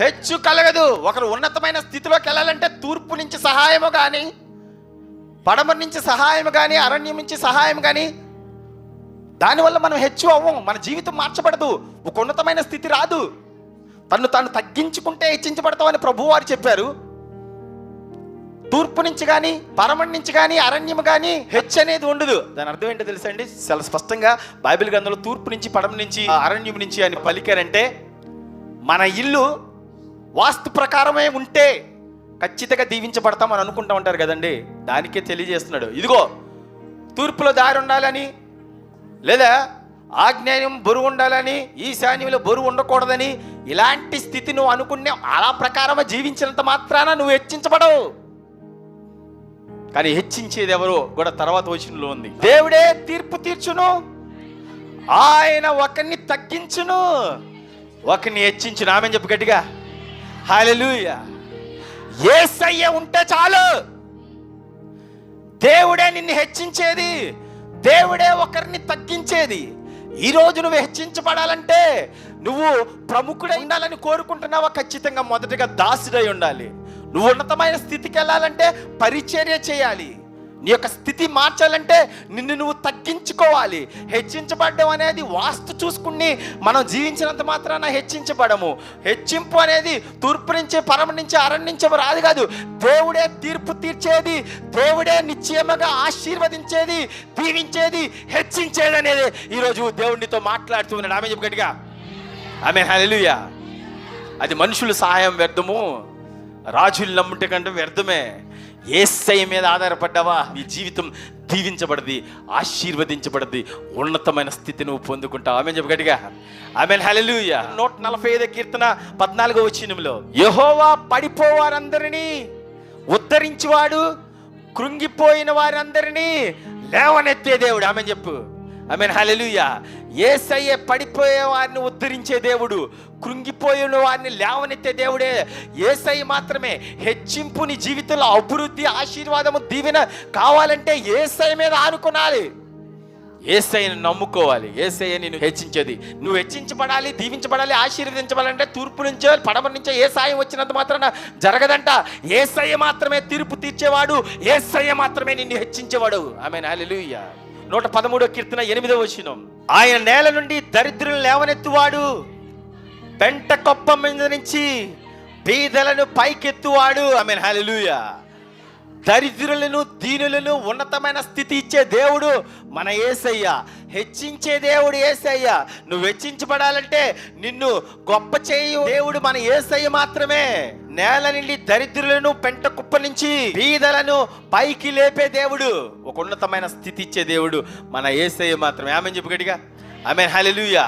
హెచ్చు కలగదు. ఒకరు ఉన్నతమైన స్థితిలోకి వెళ్ళాలంటే తూర్పు నుంచి సహాయము కానీ, పడమటి నుంచి సహాయం కానీ, అరణ్యం నుంచి సహాయం కానీ, దానివల్ల మనం హెచ్చు అవ్వం. మన జీవితం మార్చబడదు, ఒక ఉన్నతమైన స్థితి రాదు. తను తాను తగ్గించుకుంటే హెచ్చించబడతామని ప్రభు వారు చెప్పారు. తూర్పు నుంచి కానీ, పరమటి నుంచి కానీ, అరణ్యం కానీ హెచ్చు అనేది ఉండదు. దాని అర్థం ఏంటో తెలుసా అండి? చాలా స్పష్టంగా బైబిల్ గ్రంథంలో తూర్పు నుంచి, పడమ నుంచి, అరణ్యం నుంచి అని పలికారంటే మన ఇల్లు వాస్తు ప్రకారమే ఉంటే ఖచ్చితంగా దీవించబడతాం అని అనుకుంటా ఉంటారు కదండి. దానికే తెలియజేస్తున్నాడు, ఇదిగో తూర్పులో దారి ఉండాలని, లేదా ఆగ్నేయం బరువు ఉండాలని, ఈశాన్యంలో బరువు ఉండకూడదని, ఇలాంటి స్థితి నువ్వు అనుకునే అలా ప్రకారం జీవించినంత మాత్రాన నువ్వు హెచ్చించబడవు. కానీ హెచ్చించేది ఎవరో కూడా తర్వాత వచనంలో ఉంది. దేవుడే తీర్పు తీర్చును, ఆయన ఒకరిని తగ్గించును, ఒకరిని హెచ్చించును. ఆమె చెప్పు గట్టిగా హల్లెలూయా. యేసయ్య ఉంటే చాలు. దేవుడే నిన్ను హెచ్చించేది, దేవుడే ఒకరిని తగ్గించేది. ఈరోజు నువ్వు హెచ్చించబడాలంటే, నువ్వు ప్రముఖుడై ఉండాలని కోరుకుంటున్నావా, ఖచ్చితంగా మొదటగా దాసుడై ఉండాలి. నువ్వు ఉన్నతమైన స్థితికి వెళ్ళాలంటే పరిచర్య చేయాలి. నీ యొక్క స్థితి మార్చాలంటే నిన్ను నువ్వు తగ్గించుకోవాలి. హెచ్చించబడడం అనేది వాస్తు చూసుకుని మనం జీవించినంత మాత్రాన హెచ్చించబడము. హెచ్చింపు అనేది తూర్పు నుంచి, పరమ నుంచి, అరణ్యం నుంచి రాదు కాదు. దేవుడే తీర్పు తీర్చేది, దేవుడే నిశ్చయముగా ఆశీర్వదించేది, దీవించేది, హెచ్చించేది అనేది ఈరోజు దేవుడితో మాట్లాడుతూ ఉన్నాడు. ఆమె చెప్పు గట్టిగా ఆమేన్ హల్లెలూయా. అది మనుషుల సహాయం వ్యర్థము, రాజులు నమ్ముట కంటే వ్యర్థమే. యేసయ్య మీద ఆధారపడ్డావా, నీ జీవితం దీవించబడది, ఆశీర్వదించబడది, ఉన్నతమైన స్థితి నువ్వు పొందుకుంటావు. ఆమేన్ చెప్పు గట్టిగా ఆమేన్ హల్లెలూయా. 145వ కీర్తన 14వ వచనంలో, యెహోవా పడిపోవారందరినీ ఉద్ధరించువాడు, కృంగిపోయిన వారందరినీ లేవనెత్తే దేవుడు. ఆమేన్ చెప్పు ఆమేన్ హల్లెలూయా. యేసయ్య పడిపోయే వారిని ఉద్ధరించే దేవుడు, కృంగిపోయిన వారిని లేవనెత్తే దేవుడే. యేసయ్య మాత్రమే. హెచ్చింపు నీ జీవితంలో అభివృద్ధి, ఆశీర్వాదము, దీవెన కావాలంటే యేసయ్య మీద ఆనుకోవాలి, యేసయ్యను నమ్ముకోవాలి. యేసయ్య నిన్ను హెచ్చించేది. నువ్వు హెచ్చించబడాలి, దీవించబడాలి, ఆశీర్వదించబడాలంటే తూర్పు నుంచో పడమ నుంచో ఏ సాయం వచ్చినంత మాత్రాన జరగదంట. యేసయ్య మాత్రమే తీర్పు తీర్చేవాడు, యేసయ్య మాత్రమే నిన్ను హెచ్చించేవాడు. ఆమేన్ హల్లెలూయా. 113వ కీర్తన 8వ వచనం, ఆయన నేల నుండి దరిద్రులను లేవనెత్తువాడు, పెంట కొప్ప మీద నుంచి బీదలను పైకెత్తువాడు. ఆమేన్ హల్లెలూయా. దరిద్రులను, దీనులను ఉన్నతమైన స్థితి ఇచ్చే దేవుడు మన యేసయ్య. హెచ్చించే దేవుడు యేసయ్య. నువ్వు హెచ్చించబడాలంటే నిన్ను గొప్ప చేయు దేవుడు మన యేసయ్య మాత్రమే. నేల నుండి దరిద్రులను, పెంట కుప్ప నుంచి బీదలను పైకి లేపే దేవుడు, ఒక ఉన్నతమైన స్థితి ఇచ్చే దేవుడు మన యేసయ్య మాత్రమే. ఆమేన్ చెప్పు గట్టిగా ఆమేన్ హల్లెలూయా.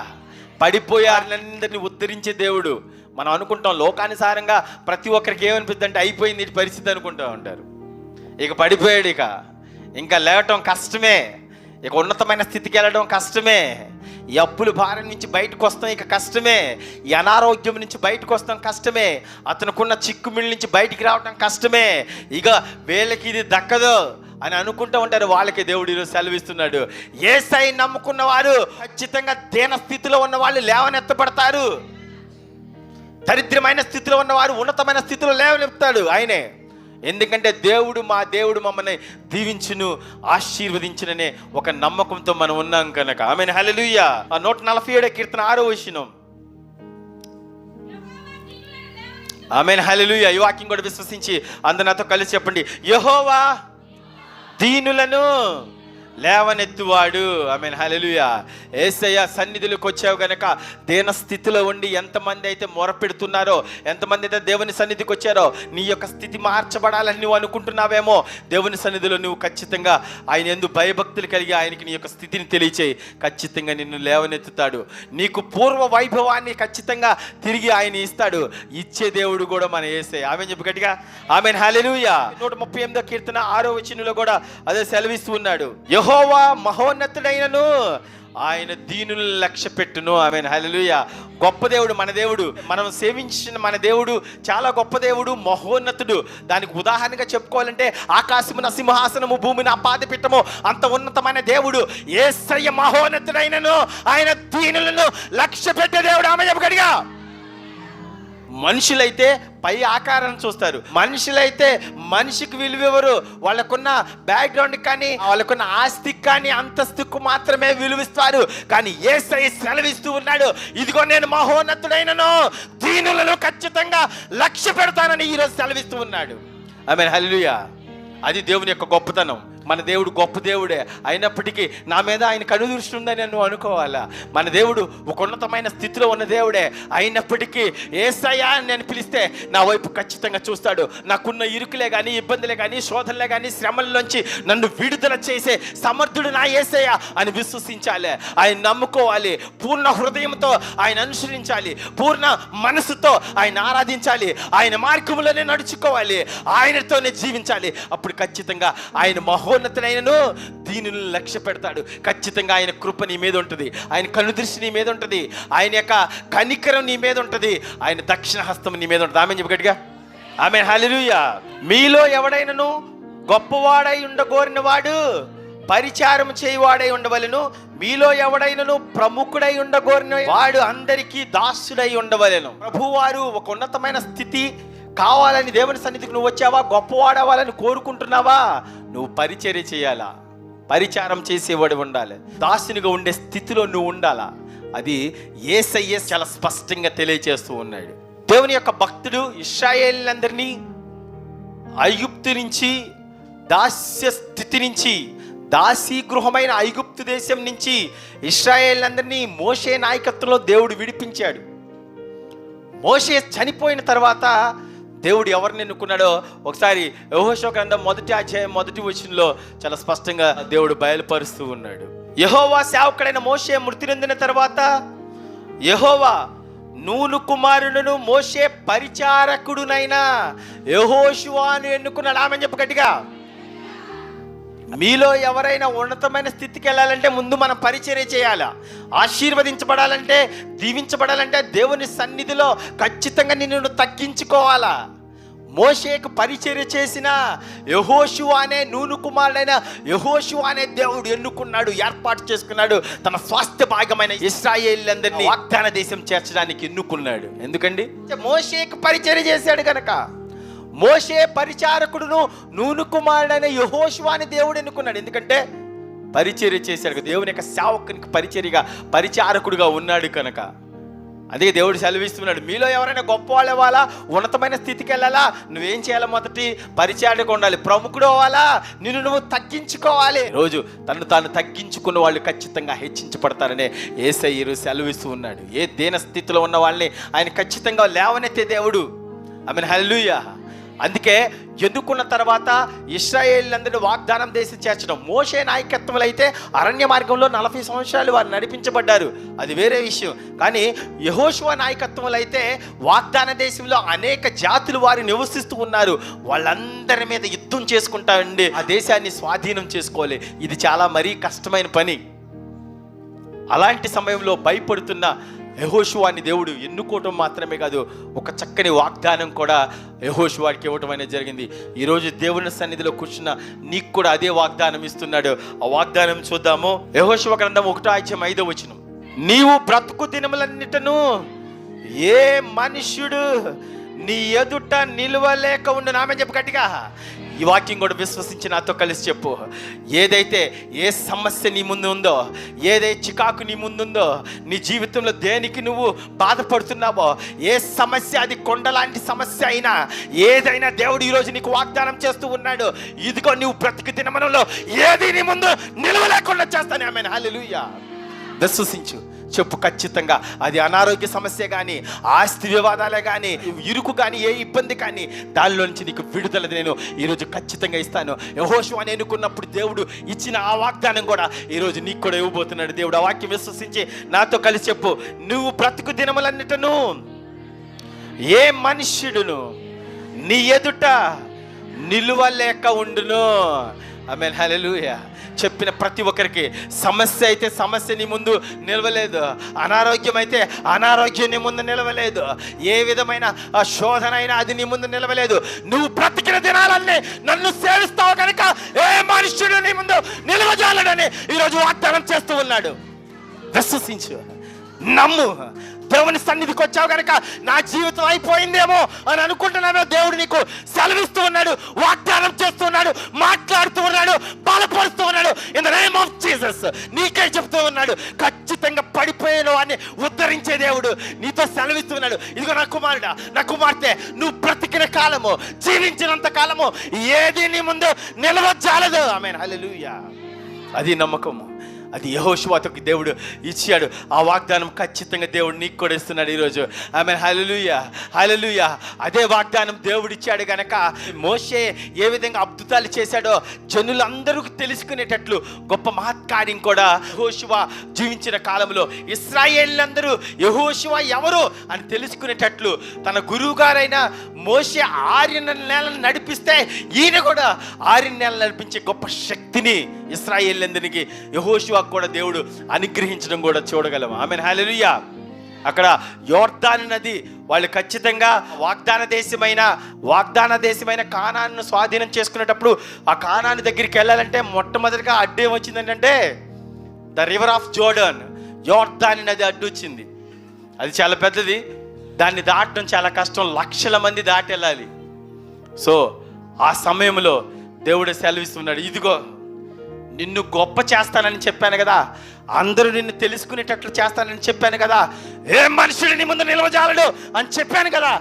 పడిపోయారందరినీ ఉద్ధరించే దేవుడు. మనం అనుకుంటాం లోకానుసారంగా ప్రతి ఒక్కరికి ఏమనిపిస్తుంది అంటే అయిపోయింది ఈ పరిస్థితి అనుకుంటూ ఉంటారు. ఇక పడిపోయాడు, ఇంకా లేవటం కష్టమే, ఇక ఉన్నతమైన స్థితికి వెళ్ళడం కష్టమే, ఈ అప్పుల భారం నుంచి బయటకు వస్తాం ఇక కష్టమే, ఈ అనారోగ్యం నుంచి బయటకు వస్తాం కష్టమే, అతనుకున్న చిక్కుమిళ్ళ నుంచి బయటికి రావడం కష్టమే, ఇక వీళ్ళకి ఇది దక్కదు అని అనుకుంటూ ఉంటారు. వాళ్ళకి దేవుడు ఈరోజు సెలవిస్తున్నాడు, యేసయ్య నమ్ముకున్న వారు ఖచ్చితంగా దీన స్థితిలో ఉన్న వాళ్ళు లేవనెత్తబడతారు. దరిద్రమైన స్థితిలో ఉన్నవారు ఉన్నతమైన స్థితిలో లేవనెత్తాడు ఆయనే. ఎందుకంటే మా దేవుడు మమ్మల్ని దీవించును, ఆశీర్వదించుననే ఒక నమ్మకంతో మనం ఉన్నాం కనుక. ఆమేన్, హల్లెలూయా. 147 కీర్తన 6వ వచనం. ఆమేన్, హల్లెలూయా. ఈ వాక్యం కూడా విశ్వసించి అందరూ నాతో కలిసి చెప్పండి, యెహోవా దీనులను లేవనెత్తువాడు. ఆమేన్, హల్లెలూయా. యేసయ్య సన్నిధిలోకి వచ్చావు గనక దీన స్థితిలో ఉండి ఎంతమంది అయితే మొరపెడుతున్నారో, ఎంతమంది అయితే దేవుని సన్నిధికి వచ్చారో, నీ యొక్క స్థితి మార్చబడాలని నువ్వు అనుకుంటున్నావేమో, దేవుని సన్నిధిలో నువ్వు ఖచ్చితంగా ఆయన యందు భయభక్తులు కలిగి ఆయనకి నీ యొక్క స్థితిని తెలియచేయి. ఖచ్చితంగా నిన్ను లేవనెత్తుతాడు. నీకు పూర్వ వైభవాన్ని ఖచ్చితంగా తిరిగి ఆయన ఇస్తాడు. ఇచ్చే దేవుడు కూడా మన యేసయ్య. ఆమేన్ చెప్పు గట్టిగా. ఆమేన్, హల్లెలూయా. 138వ కీర్తన 6వ వచనంలో కూడా అదే సెలవిస్తూ ఉన్నాడు, యెహోవా మహోన్నతుడైనను ఆయన దీనులను లక్ష్య పెట్టును. ఆమేన్, హల్లెలూయా. గొప్ప దేవుడు మన దేవుడు. మనం సేవించిన మన దేవుడు చాలా గొప్ప దేవుడు, మహోన్నతుడు. దానికి ఉదాహరణగా చెప్పుకోవాలంటే ఆకాశమున సింహాసనము, భూమిని అపాదిపిట్టము అంత ఉన్నతమైన దేవుడు యేసయ్య మహోన్నతుడైనను ఆయన దీనులను లక్ష్య పెట్టే దేవుడు. ఆమె చెప్పగలిగా. మనుషులైతే పై ఆకారాన్ని చూస్తారు, మనుషులైతే మనిషికి విలువెవరు, వాళ్ళకున్న బ్యాక్గ్రౌండ్ కానీ వాళ్ళకున్న ఆస్తికి కానీ అంతస్తుకు మాత్రమే విలువిస్తారు. కానీ యేసయ్య సెలవిస్తూ ఉన్నాడు, ఇదిగో నేను మహోన్నతుడైనను దీనులను ఖచ్చితంగా లక్ష్య పెడతానని ఈరోజు సెలవిస్తూ ఉన్నాడు. ఆమేన్, హల్లెలూయా. అది దేవుని యొక్క గొప్పతనం. మన దేవుడు గొప్ప దేవుడే అయినప్పటికీ నా మీద ఆయన కనుదృష్టి ఉందని నువ్వు అనుకోవాలా. మన దేవుడు ఒక ఉన్నతమైన స్థితిలో ఉన్న దేవుడే అయినప్పటికీ యేసయ్యా అని నేను పిలిస్తే నా వైపు ఖచ్చితంగా చూస్తాడు. నాకున్న ఇరుకులే కానీ, ఇబ్బందులే కానీ, శోధనలే కానీ, శ్రమల్లోంచి నన్ను విడుదల చేసే సమర్థుడు నా యేసయ్య అని విశ్వసించాలి. ఆయన నమ్ముకోవాలి, పూర్ణ హృదయంతో ఆయన అనుసరించాలి, పూర్ణ మనసుతో ఆయన ఆరాధించాలి, ఆయన మార్గంలోనే నడుచుకోవాలి, ఆయనతోనే జీవించాలి. అప్పుడు ఖచ్చితంగా ఆయన మహోన్నతుడైనను దీనిని లక్ష్య పెడతాడు. ఖచ్చితంగా ఆయన కృప నీ మీద ఉంటుంది, ఆయన కనుదృష్టి నీ మీద ఉంటుంది, ఆయన యొక్క కనికరం నీ మీద ఉంటుంది, ఆయన దక్షిణ హస్తం నీ మీద ఉంటుంది. ఆమేన్ చెప్పు గట్టిగా. ఆమేన్, హల్లెలూయా. మీలో ఎవడైనను గొప్పవాడై ఉండగోరిన వాడు పరిచారం చేయువాడై ఉండవలెను, మీలో ఎవడైనను ప్రముఖుడై ఉండగోరిన వాడు అందరికీ దాసుడై ఉండవలెను. ప్రభువారు ఒక ఉన్నతమైన స్థితి కావాలని దేవుని సన్నిధికి నువ్వు వచ్చావా, గొప్పవాడవాలని కోరుకుంటున్నావా, నువ్వు పరిచర్య చేయాలా, పరిచారం చేసేవాడు ఉండాలి, దాసునిగా ఉండే స్థితిలో నువ్వు ఉండాలా. అది యేసయ్య చాలా స్పష్టంగా తెలియచేస్తూ ఉన్నాడు. దేవుని యొక్క భక్తుడు ఇశ్రాయేలులందరినీ ఐగుప్తు నుంచి, దాస్య స్థితి నుంచి, దాసీ గృహమైన ఐగుప్తు దేశం నుంచి ఇశ్రాయేలులందరినీ మోషే నాయకత్వంలో దేవుడు విడిపించాడు. మోషే చనిపోయిన తర్వాత దేవుడు ఎవరిని ఎన్నుకున్నాడో ఒకసారి యెహోషువ గ్రంథం 1వ అధ్యాయం 1వ వచనంలో చాలా స్పష్టంగా దేవుడు బయలుపరుస్తూ ఉన్నాడు. యెహోవా సేవకుడైన మోషే మృతి నొందిన తర్వాత యెహోవా నూను కుమారులను మోషే పరిచారకుడునైనా యెహోషువను ఎన్నుకున్నాడు. ఆమె చెప్పు గట్టిగా. మీలో ఎవరైనా ఉన్నతమైన స్థితికి వెళ్ళాలంటే ముందు మనం పరిచర్య చేయాలా, ఆశీర్వదించబడాలంటే, దీవించబడాలంటే దేవుని సన్నిధిలో ఖచ్చితంగా నిన్ను తగ్గించుకోవాలా. మోషేకు పరిచర్య చేసిన యెహోషువ అనే నూను కుమారుడైన యెహోషువ అనే దేవుడు ఎన్నుకున్నాడు, ఏర్పాటు చేసుకున్నాడు. తన స్వాస్థ్య భాగమైన ఇశ్రాయేలులందరినీ వాగ్దాన దేశం చేర్చడానికి ఎన్నుకున్నాడు. ఎందుకండి మోషేకు పరిచర్య చేశాడు కనుక. మోషే పరిచారకుడును నూను కుమారుడైన యెహోషువ అని దేవుడు ఎన్నుకున్నాడు. ఎందుకంటే పరిచర్య చేశాడు, దేవుని యొక్క సేవకునికి పరిచారకుడుగా ఉన్నాడు కనుక. అదే దేవుడు సెలవిస్తున్నాడు, మీలో ఎవరైనా గొప్ప వాళ్ళు అవ్వాలా, ఉన్నతమైన స్థితికి వెళ్ళాలా, నువ్వేం చేయాలి, మొదటి పరిచారకుడు ఉండాలి, ప్రముఖుడు అవ్వాలా, నిన్ను నువ్వు తగ్గించుకోవాలి. రోజు తను తాను తగ్గించుకున్న వాళ్ళు ఖచ్చితంగా హెచ్చించబడతారనే యేసయ్య ఈరోజు సెలవిస్తూ ఉన్నాడు. ఏ దీన స్థితిలో ఉన్న వాళ్ళని ఆయన ఖచ్చితంగా లేవనెత్తే దేవుడు. ఆమేన్, హల్లెలూయా. అందుకే ఎన్నుకున్న తర్వాత ఇశ్రాయేలీయులందరినీ వాగ్దానం దేశం చేర్చడం. మోషే నాయకత్వంలో అయితే అరణ్య మార్గంలో 40 సంవత్సరాలు వారు నడిపించబడ్డారు, అది వేరే విషయం. కానీ యెహోషువ నాయకత్వంలో అయితే వాగ్దాన దేశంలో అనేక జాతులు వారు నివసిస్తూ ఉన్నారు. వాళ్ళందరి మీద యుద్ధం చేసుకుంటా ఉండి ఆ దేశాన్ని స్వాధీనం చేసుకోవాలి. ఇది చాలా మరీ కష్టమైన పని. అలాంటి సమయంలో భయపడుతున్న యెహోషువాని దేవుడు ఎన్నుకోవటం మాత్రమే కాదు, ఒక చక్కని వాగ్దానం కూడా యెహోషువాకి ఇవ్వటం అనేది జరిగింది. ఈరోజు దేవుని సన్నిధిలో కూర్చున్న నీకు కూడా అదే వాగ్దానం ఇస్తున్నాడు. ఆ వాగ్దానం చూద్దాము. యెహోషువ గ్రంథం 1:5 నీవు బ్రతుకు దినములన్నిటను ఏ మనుష్యుడు నీ ఎదుట నిలవలేక ఉండు. నామే చెప్పు గట్టిగా. ఈ వాక్యం కూడా విశ్వసించి నాతో కలిసి చెప్పు. ఏదైతే ఏ సమస్య నీ ముందు ఉందో, ఏదైతే చికాకు నీ ముందుందో, నీ జీవితంలో దేనికి నువ్వు బాధపడుతున్నావో, ఏ సమస్య అది కొండలాంటి సమస్య అయినా, ఏదైనా దేవుడు ఈరోజు నీకు వాగ్దానం చేస్తూ ఉన్నాడు. ఇదిగో నువ్వు బ్రతుకు దినములలో ఏది నీ ముందు నిలవలేకుండా చేస్తాను. ఆమేన్, హల్లెలూయా. విశ్వసించు, చెప్పు ఖచ్చితంగా. అది అనారోగ్య సమస్య కానీ, ఆస్తి వివాదాలే కానీ, ఇరుకు కానీ, ఏ ఇబ్బంది కానీ, దానిలో నుంచి నీకు విడుదల నేను ఈరోజు ఖచ్చితంగా ఇస్తాను. యెహోషువని ఎన్నుకున్నప్పుడు దేవుడు ఇచ్చిన ఆ వాగ్దానం కూడా ఈరోజు నీకు కూడా ఇవ్వబోతున్నాడు దేవుడు. ఆ వాక్యం విశ్వసించి నాతో కలిసి చెప్పు. నువ్వు బ్రతుకు దినములన్నిటను ఏ మనుష్యుడును నీ ఎదుట నిలువలేక ఉండును. ఆమేన్, హల్లెలూయా. చెప్పిన ప్రతి ఒక్కరికి సమస్య అయితే సమస్య నీ ముందు నిలవలేదు, అనారోగ్యం అయితే అనారోగ్యం నీ ముందు నిలవలేదు, ఏ విధమైన శోధన అయినా అది నీ ముందు నిలవలేదు. నువ్వు బ్రతికిన దినాలన్నీ నన్ను సేవిస్తావు కనుక ఏ మనుష్యుడు నీ ముందు నిలవజాలడని ఈరోజు వాగ్దానం చేస్తూ ఉన్నాడు. విశ్వసించు, నమ్ము. దేవుని సన్నిధికి వచ్చావు కనుక నా జీవితం అయిపోయిందేమో అని అనుకుంటున్నాను. దేవుడు నీకు సెలవిస్తూ ఉన్నాడు, వాగ్దానం చేస్తున్నాడు, మాట్లాడుతూ ఉన్నాడు, బలపరుస్తూ ఉన్నాడు. In the name of Jesus నీకే చెప్తూ ఉన్నాడు. ఖచ్చితంగా పడిపోయిన వాడిని ఉద్ధరించే దేవుడు నీతో సెలవిస్తున్నాడు. ఇదిగో నా కుమారుడా, నా కుమార్తె, నువ్వు బ్రతికిన కాలము, జీవించినంత కాలము ఏది నీ ముందు నిలవజాలదు. ఆమేన్, హల్లెలూయా. అది నమ్మకము. అది యెహోషువతో దేవుడు ఇచ్చాడు. ఆ వాగ్దానం ఖచ్చితంగా దేవుడు నీకు కూడా ఇస్తున్నాడు ఈరోజు. ఆమేన్, హల్లెలూయా, హల్లెలూయా. అదే వాగ్దానం దేవుడు ఇచ్చాడు గనక మోషే ఏ విధంగా అద్భుతాలు చేశాడో జనులందరికీ తెలుసుకునేటట్లు గొప్ప మహత్కార్యం కూడా యెహోషువ జీవించిన కాలంలో ఇశ్రాయేలీయులందరూ యెహోషువ ఎవరు అని తెలుసుకునేటట్లు తన గురువు గారైన మోషే 6 నెలలు నడిపిస్తే ఈయన కూడా 6 నెలలు నడిపించే గొప్ప శక్తిని ఇశ్రాయేలీయులందరికీ యెహోషువ కూడా దేవుడు అనుగ్రహించడం కూడా చూడగలం. ఆమేన్, హల్లెలూయా. అక్కడ యోర్దాను నది వాళ్ళు ఖచ్చితంగా వాగ్దాన దేశమైన కానాను స్వాధీనం చేసుకునేటప్పుడు ఆ కానాను దగ్గరికి వెళ్ళాలంటే మొట్టమొదటిగా అడ్డం వచ్చింది ఏంటంటే ద రివర్ ఆఫ్ జోర్డాన్. యోర్దాను నది అడ్డు వచ్చింది. అది చాలా పెద్దది, దాన్ని దాటడం చాలా కష్టం, లక్షల మంది దాటి వెళ్ళాలి. సో ఆ సమయంలో దేవుడు సెలవిస్తున్నాడు, ఇదిగో నిన్ను గొప్ప చేస్తానని చెప్పాను కదా, అందరూ నిన్ను తెలుసుకునేటట్లు చేస్తానని చెప్పాను కదా, ఏ మనుషుడు నీ ముందు నిలవజాలడు అని చెప్పాను కదా.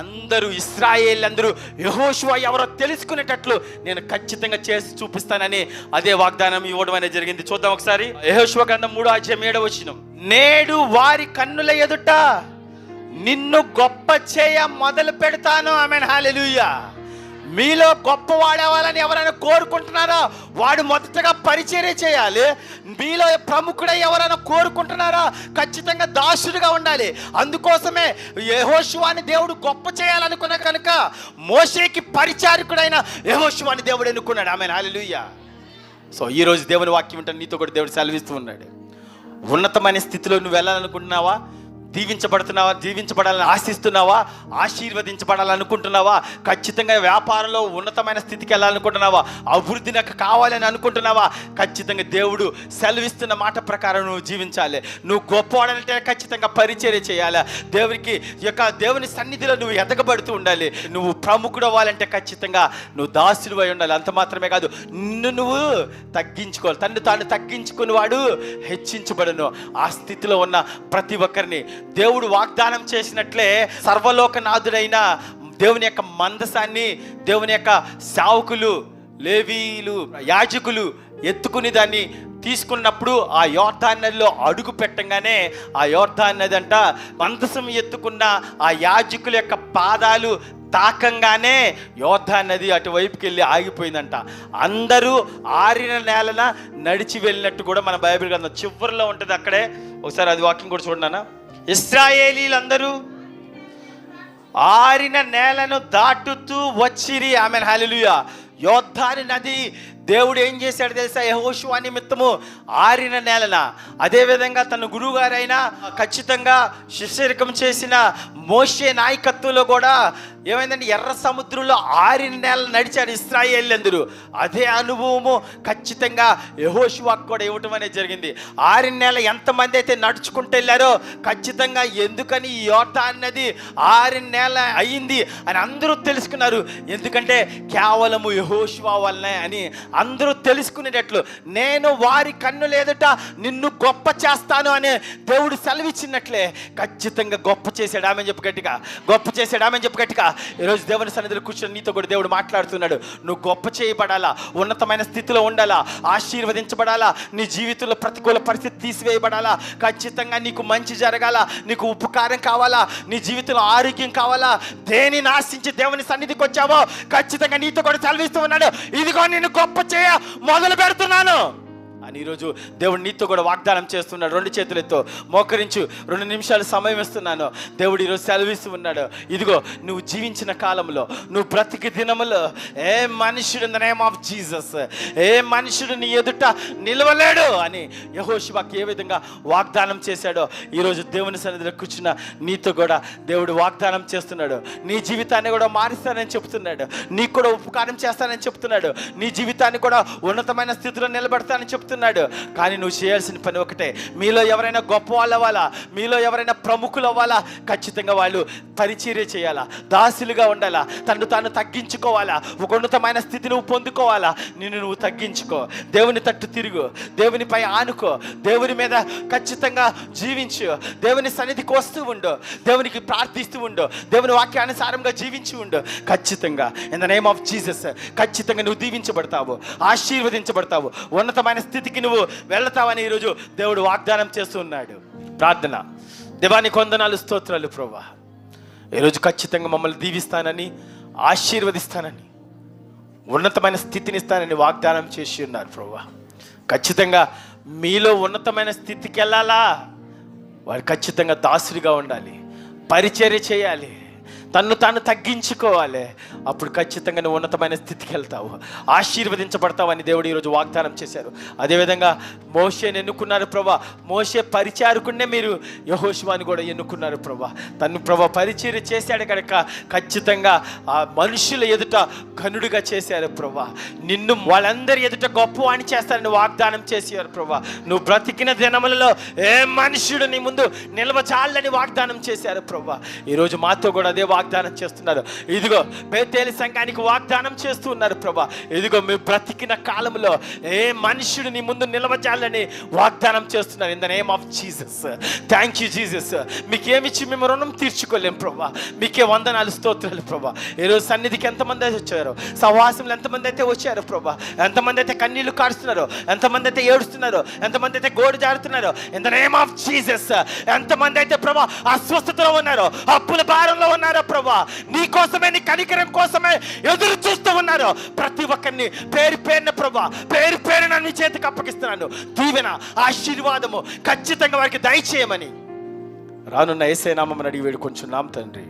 అందరూ ఇశ్రాయేలీయులందరూ యెహోషువ ఎవరో తెలుసుకునేటట్లు నేను ఖచ్చితంగా చేసి చూపిస్తానని అదే వాగ్దానం ఇవ్వడం అనేది జరిగింది. చూద్దాం ఒకసారి. యెహోషువ గ్రంథం 3:7 నేడు వారి కన్నుల ఎదుట నిన్ను గొప్ప చేయ మొదలు పెడతాను. ఆమేన్, హల్లెలూయా. మీలో గొప్ప వాడేవాళ్ళని ఎవరైనా కోరుకుంటున్నారో వాడు మొదటగా పరిచర్య చేయాలి. మీలో ప్రముఖుడై ఎవరైనా కోరుకుంటున్నారో ఖచ్చితంగా దాసుడిగా ఉండాలి. అందుకోసమే యెహోషువని దేవుడు గొప్ప చేయాలనుకున్న కనుక మోషేకి పరిచారకుడైన యెహోషువని దేవుడు ఎన్నుకున్నాడు. ఆమేన్, హల్లెలూయా. సో ఈరోజు దేవుని వాక్యం అంటే నీతో కూడా దేవుడు సెలవిస్తూ ఉన్నాడు. ఉన్నతమైన స్థితిలో నువ్వు వెళ్ళాలనుకుంటున్నావా? జీవించబడాలని ఆశిస్తున్నావా? ఆశీర్వదించబడాలనుకుంటున్నావా? ఖచ్చితంగా వ్యాపారంలో ఉన్నతమైన స్థితికి వెళ్ళాలనుకుంటున్నావా? అభివృద్ధి నాకు కావాలని అనుకుంటున్నావా? ఖచ్చితంగా దేవుడు సెలవిస్తున్న మాట ప్రకారం నువ్వు జీవించాలి. నువ్వు గొప్పవాడంటే ఖచ్చితంగా పరిచర్య చేయాలి. దేవుని సన్నిధిలో నువ్వు ఎదగబడుతూ ఉండాలి. నువ్వు ప్రముఖుడు అవ్వాలంటే ఖచ్చితంగా నువ్వు దాసుడు అయి ఉండాలి. అంత మాత్రమే కాదు, నువ్వు తగ్గించుకోవాలి. తాను తగ్గించుకుని వాడు హెచ్చించబడును. ఆ స్థితిలో ఉన్న ప్రతి ఒక్కరిని దేవుడు వాగ్దానం చేసినట్లే సర్వలోకనాథుడైన దేవుని యొక్క మందసాన్ని దేవుని యొక్క సేవకులు, లేవీయులు, యాజకులు ఎత్తుకుని దాన్ని తీసుకున్నప్పుడు ఆ యోర్దాను నదిలో అడుగు పెట్టంగానే ఆ యోర్దాను నది అంట మందసం ఎత్తుకున్న ఆ యాజకుల యొక్క పాదాలు తాకంగానే యోర్దాను నది అటువైపుకి వెళ్ళి ఆగిపోయిందంట. అందరూ ఆరిన నేలన నడిచి వెళ్ళినట్టు కూడా మన బైబిల్ గ్రంథం చివరిలో ఉంటుంది. అక్కడే ఒకసారి అది వాక్యం కూడా చూడనా. ఇశ్రాయేలీలందరూ ఆరిన నేలను దాటుతూ వచ్చిరి. ఆమెన్, హల్లెలూయా. యోర్దాను నది దేవుడు ఏం చేశాడు తెలుసా? యెహోషువ నిమిత్తము ఆరిన నేలన, అదేవిధంగా తన గురువు గారైనా ఖచ్చితంగా శిష్యరికం చేసిన మోషే నాయకత్వంలో కూడా ఏమైందంటే ఎర్ర సముద్రంలో ఆరిన నేల నడిచాడు ఇశ్రాయేలీయులందరూ. అదే అనుభవము ఖచ్చితంగా యెహోషువకు కూడా ఇవ్వటం అనేది జరిగింది. ఆరిన నేల ఎంతమంది అయితే నడుచుకుంటూ వెళ్ళారో ఖచ్చితంగా ఎందుకని ఈ యోర్దాను నది ఆరిన నేల అయింది అని అందరూ తెలుసుకున్నారు. ఎందుకంటే కేవలము యెహోషువ వల్లనే అని అందరూ తెలుసుకునేటట్లు, నేను వారి కన్నుల ఎదుట నిన్ను గొప్ప చేస్తాను అనే దేవుడు సెలవిచ్చినట్లే ఖచ్చితంగా గొప్ప చేశాడు. ఆమె చెప్పు గట్టిగా, గొప్ప చేశాడు. ఆమె చెప్పు గట్టిగా. ఈరోజు దేవుని సన్నిధిలో కూర్చొని నీతో కూడా దేవుడు మాట్లాడుతున్నాడు. నువ్వు గొప్ప చేయబడాలా, ఉన్నతమైన స్థితిలో ఉండాలా, ఆశీర్వదించబడాలా, నీ జీవితంలో ప్రతికూల పరిస్థితి తీసివేయబడాలా, ఖచ్చితంగా నీకు మంచి జరగాల, నీకు ఉపకారం కావాలా, నీ జీవితంలో ఆరోగ్యం కావాలా, దేనిని ఆశించి దేవుని సన్నిధికి వచ్చావో ఖచ్చితంగా నీతో కూడా సెలవిస్తూ ఉన్నాడు. ఇదిగో నేను గొప్ప చేయ మొదలు పెడుతున్నాను అని ఈరోజు దేవుడు నీతో కూడా వాగ్దానం చేస్తున్నాడు. 2 చేతులతో మోకరించు, 2 నిమిషాలు సమయం ఇస్తున్నాను. దేవుడు ఈరోజు సెలవిస్తూ ఉన్నాడు. ఇదిగో నువ్వు జీవించిన కాలంలో, నువ్వు బ్రతికి దినములో ఏ మనుషుడు in the name of Jesus, ఏ మనుషుడు నీ ఎదుట నిలవలేడు అని యెహోషువకు ఏ విధంగా వాగ్దానం చేశాడో ఈరోజు దేవుని సన్నిధిలో కూర్చున్న నీతో కూడా దేవుడు వాగ్దానం చేస్తున్నాడు. నీ జీవితాన్ని కూడా మారుస్తానని చెప్తున్నాడు, నీకు కూడా ఉపకారం చేస్తానని చెప్తున్నాడు, నీ జీవితాన్ని కూడా ఉన్నతమైన స్థితిలో నిలబెడతానని చెప్తున్నాడు. కానీ నువ్వు చేయాల్సిన పని ఒకటే. మీలో ఎవరైనా గొప్ప వాళ్ళు అవ్వాలా, మీలో ఎవరైనా ప్రముఖులు అవ్వాలా, ఖచ్చితంగా వాళ్ళు పరిచర్య చేయాలా, దాసులుగా ఉండాలా, తను తాను తగ్గించుకోవాలా, ఒక ఉన్నతమైన స్థితి నువ్వు పొందుకోవాలా. నిన్ను నువ్వు తగ్గించుకో, దేవుని తట్టు తిరుగు, దేవునిపై ఆనుకో, దేవుని మీద ఖచ్చితంగా జీవించు, దేవుని సన్నిధికి వస్తూ ఉండు, దేవునికి ప్రార్థిస్తూ ఉండు, దేవుని వాక్యానుసారంగా జీవించి ఉండు. ఖచ్చితంగా in the name of Jesus ఖచ్చితంగా నువ్వు దీవించబడతావు, ఆశీర్వదించబడతావు, ఉన్నతమైన స్థితికి నువ్వు వెళ్తావని ఈరోజు దేవుడు వాగ్దానం చేస్తున్నాడు. ప్రార్థన. దేవానికి వందనాలు, స్తోత్రాలు ప్రభువా. ఈరోజు ఖచ్చితంగా మమ్మల్ని దీవిస్తానని, ఆశీర్వదిస్తానని, ఉన్నతమైన స్థితిని ఇస్తానని వాగ్దానం చేసి ఉన్నారు ప్రభువా. ఖచ్చితంగా మీలో ఉన్నతమైన స్థితికి వెళ్ళాలా, వాడు ఖచ్చితంగా దాసుడిగా ఉండాలి, పరిచర్య చేయాలి, తన్ను తాను తగ్గించుకోవాలి. అప్పుడు ఖచ్చితంగా నువ్వు ఉన్నతమైన స్థితికి వెళ్తావు, ఆశీర్వదించబడతావు అని దేవుడు ఈరోజు వాగ్దానం చేశారు. అదేవిధంగా మోషేని ఎన్నుకున్నారు ప్రభా. మోషే పరిచారకుడినే మీరు యెహోషువని కూడా ఎన్నుకున్నారు ప్రభా. తను ప్రభా పరిచర్య చేశాడు కనుక ఖచ్చితంగా ఆ మనుషుల ఎదుట ఘనుడిగా చేశారు ప్రభా. నిన్ను వాళ్ళందరి ఎదుట గొప్పవాణి చేస్తారని వాగ్దానం చేశారు ప్రభా. నువ్వు బ్రతికిన దినములలో ఏ మనుషుడు నీ ముందు నిలవచాలని వాగ్దానం చేశారు ప్రభా. ఈరోజు మాతో కూడా అదే వాగ్దానం చేస్తున్నారు. ఇదిగో బేతేలు సంఘానికి వాగ్దానం చేస్తూ ఉన్నారు ప్రభా. ఇదిగో మీ బ్రతికిన కాలంలో ఏ మనుషుడు నీ ముందు నిలవజాలని వాగ్దానం చేస్తున్నారు. In the name of Jesus. Thank you Jesus. మీకేమిచ్చి మేము రుణం తీర్చుకోలేం ప్రభా. మీకే వందనాలు, స్తోత్రాలు ప్రభా. ఈరోజు సన్నిధికి ఎంతమంది అయితే వచ్చారు, సహవాసంలో ఎంతమంది అయితే వచ్చారు ప్రభా, ఎంతమంది అయితే కన్నీళ్లు కారుస్తున్నారు, ఎంతమంది అయితే ఏడుస్తున్నారు, ఎంతమంది అయితే గోడు జారుతున్నారు. In the name of Jesus. ఎంతమంది అయితే ప్రభా అస్వస్థతలో ఉన్నారు, అప్పుల భారంలో ఉన్నారు ప్రభా, నీ కోసమే, నీ కనికరం కోసమే ఎదురు చూస్తూ ఉన్నారు. ప్రతి ఒక్కరిని పేరు పేరున ప్రభా, పేరు పేరున నీ చేతికి అప్పగిస్తున్నాను. దీవెన, ఆశీర్వాదము ఖచ్చితంగా వారికి దయచేయమని రానున్న యేసయ్య నామమున అడిగి వేడుకొంచున్నాం తండ్రి.